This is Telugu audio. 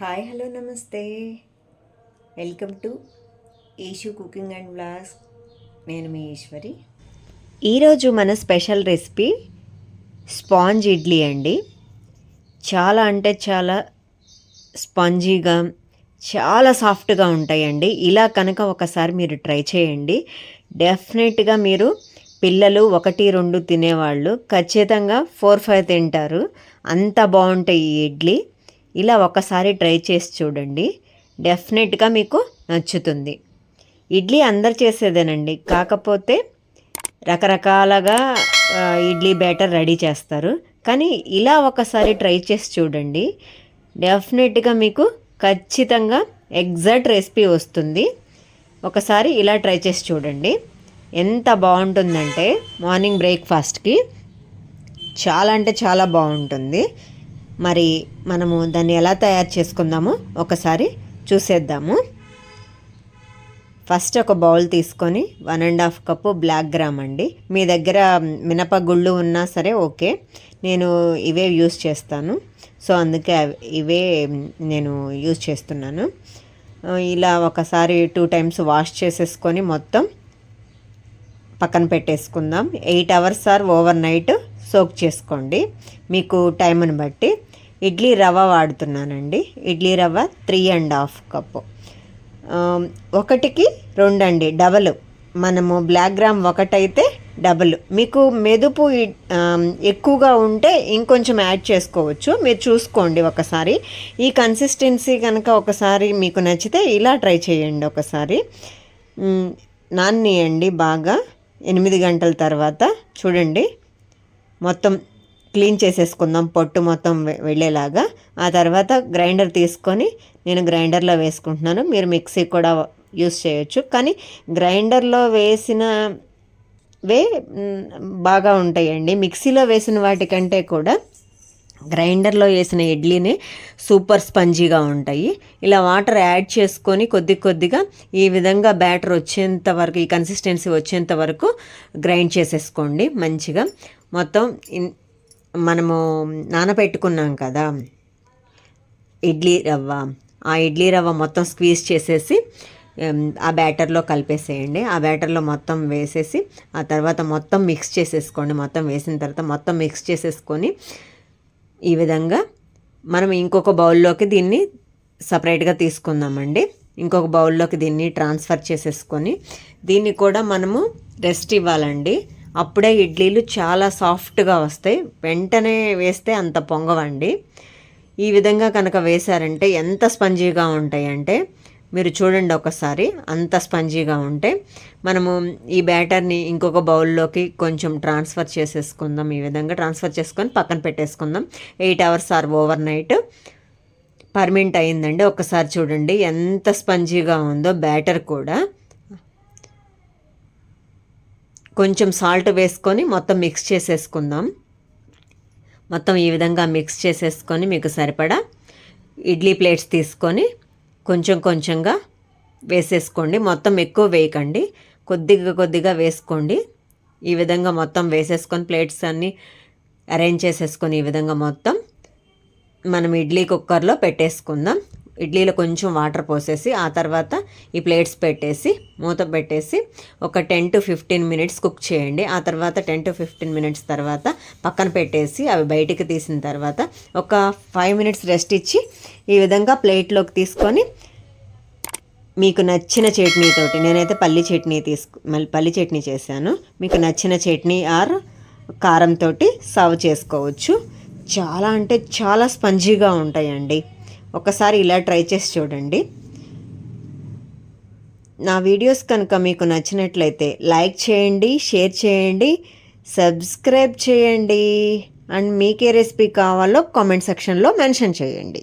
హాయ్ హలో నమస్తే, welcome to Eshu cooking and vlogs. నేను మీ ఈశ్వరి. ఈరోజు మన స్పెషల్ రెసిపీ స్పాంజ్ ఇడ్లీ అండి. చాలా అంటే చాలా స్పాంజీగా, చాలా సాఫ్ట్గా ఉంటాయండి. ఇలా కనుక ఒకసారి మీరు ట్రై చేయండి. డెఫినెట్గా మీరు పిల్లలు 1-2 తినేవాళ్ళు ఖచ్చితంగా 4-5 తింటారు. అంత బాగుంటాయి ఈ ఇడ్లీ. ఇలా ఒకసారి ట్రై చేసి చూడండి, డెఫినెట్గా మీకు నచ్చుతుంది. ఇడ్లీ అందరు చేసేదేనండి, కాకపోతే రకరకాలుగా ఇడ్లీ బ్యాటర్ రెడీ చేస్తారు. కానీ ఇలా ఒకసారి ట్రై చేసి చూడండి, డెఫినెట్గా మీకు ఖచ్చితంగా ఎగ్జాక్ట్ రెసిపీ వస్తుంది. ఒకసారి ఇలా ట్రై చేసి చూడండి. ఎంత బాగుంటుందంటే మార్నింగ్ బ్రేక్ఫాస్ట్కి చాలా అంటే చాలా బాగుంటుంది. మరి మనము దాన్ని ఎలా తయారు చేసుకుందామో ఒకసారి చూసేద్దాము. ఫస్ట్ ఒక బౌల్ తీసుకొని 1.5 కప్పు బ్లాక్ గ్రామ్ అండి. మీ దగ్గర మినపగుళ్ళు ఉన్నా సరే ఓకే, నేను ఇవే యూస్ చేస్తాను. సో అందుకే ఇవే నేను యూస్ చేస్తున్నాను. ఇలా ఒకసారి 2 టైమ్స్ వాష్ చేసేసుకొని మొత్తం పక్కన పెట్టేసుకుందాం. 8 hours are over night soak చేసుకోండి, మీకు టైంని బట్టి. ఇడ్లీ రవ్వ వాడుతున్నానండి. ఇడ్లీ రవ్వ 3.5 కప్పు. 1కి 2 అండి, డబల్. మనము బ్లాక్ గ్రామ్ 1 అయితే డబల్. మీకు మెదుపు ఎక్కువగా ఉంటే ఇంకొంచెం యాడ్ చేసుకోవచ్చు, మీరు చూసుకోండి ఒకసారి. ఈ కన్సిస్టెన్సీ కనుక ఒకసారి మీకు నచ్చితే ఇలా ట్రై చేయండి. ఒకసారి నానియండి బాగా. 8 గంటల తర్వాత చూడండి, మొత్తం క్లీన్ చేసేసుకుందాం, పొట్టు మొత్తం వెళ్ళేలాగా. ఆ తర్వాత గ్రైండర్ తీసుకొని నేను గ్రైండర్లో వేసుకుంటున్నాను. మీరు మిక్సీ కూడా యూస్ చేయొచ్చు, కానీ గ్రైండర్లో వేసినవే బాగా ఉంటాయండి. మిక్సీలో వేసిన వాటికంటే కూడా గ్రైండర్లో వేసిన ఇడ్లీనే సూపర్ స్పంజీగా ఉంటాయి. ఇలా వాటర్ యాడ్ చేసుకొని కొద్ది కొద్దిగా ఈ విధంగా బ్యాటర్ వచ్చేంత వరకు, ఈ కన్సిస్టెన్సీ వచ్చేంత వరకు గ్రైండ్ చేసేసుకోండి మంచిగా. మొత్తం మనము నానబెట్టుకున్నాం కదా ఇడ్లీ రవ్వ, ఆ ఇడ్లీ రవ్వ మొత్తం స్క్వీజ్ చేసేసి ఆ బ్యాటర్లో కలిపేసేయండి. ఆ బ్యాటర్లో మొత్తం వేసేసి ఆ తర్వాత మొత్తం మిక్స్ చేసేసుకోండి. మొత్తం వేసిన తర్వాత మొత్తం మిక్స్ చేసేసుకొని ఈ విధంగా మనం ఇంకొక బౌల్లోకి దీన్ని సపరేట్గా తీసుకుందామండి. ఇంకొక బౌల్లోకి దీన్ని ట్రాన్స్ఫర్ చేసేసుకొని దీన్ని కూడా మనము రెస్ట్ ఇవ్వాలండి. అప్పుడే ఇడ్లీలు చాలా సాఫ్ట్గా వస్తాయి. వెంటనే వేస్తే అంత పొంగవండి. ఈ విధంగా కనుక వేశారంటే ఎంత స్పంజీగా ఉంటాయంటే మీరు చూడండి ఒకసారి, అంత స్పంజీగా ఉంటాయి. మనము ఈ బ్యాటర్ని ఇంకొక బౌల్లోకి కొంచెం ట్రాన్స్ఫర్ చేసేసుకుందాం. ఈ విధంగా ట్రాన్స్ఫర్ చేసుకొని పక్కన పెట్టేసుకుందాం. 8 అవర్స్ ఆర్ ఓవర్ నైట్ పర్మెంట్ అయిందండి. ఒకసారి చూడండి ఎంత స్పంజీగా ఉందో బ్యాటర్ కూడా. కొంచెం సాల్ట్ వేసుకొని మొత్తం మిక్స్ చేసేసుకుందాం. మొత్తం ఈ విధంగా మిక్స్ చేసేసుకొని మీకు సరిపడా ఇడ్లీ ప్లేట్స్ తీసుకొని కొంచెం కొంచెంగా వేసేసుకోండి. మొత్తం ఎక్కువ వేయకండి, కొద్దిగా కొద్దిగా వేసుకోండి. ఈ విధంగా మొత్తం వేసేసుకొని ప్లేట్స్ అన్నీ అరేంజ్ చేసేసుకొని ఈ విధంగా మొత్తం మనం ఇడ్లీ కుక్కర్లో పెట్టేసుకుందాం. ఇడ్లీలో కొంచెం వాటర్ పోసేసి ఆ తర్వాత ఈ ప్లేట్స్ పెట్టేసి మూత పెట్టేసి ఒక 10-15 మినిట్స్ కుక్ చేయండి. ఆ తర్వాత 10-15 మినిట్స్ తర్వాత పక్కన పెట్టేసి అవి బయటికి తీసిన తర్వాత ఒక 5 మినిట్స్ రెస్ట్ ఇచ్చి ఈ విధంగా ప్లేట్లోకి తీసుకొని మీకు నచ్చిన చట్నీతోటి, నేనైతే పల్లి చట్నీ చేశాను. మీకు నచ్చిన చట్నీ ఆర్ కారంతో సర్వ్ చేసుకోవచ్చు. చాలా అంటే చాలా స్పంజీగా ఉంటాయండి. ఒకసారి ఇలా ట్రై చేసి చూడండి. నా వీడియోస్ కనుక మీకు నచ్చినట్లయితే లైక్ చేయండి, షేర్ చేయండి, సబ్స్క్రైబ్ చేయండి. అండ్ మీకే రెసిపీ కావాలో కామెంట్ సెక్షన్లో మెన్షన్ చేయండి.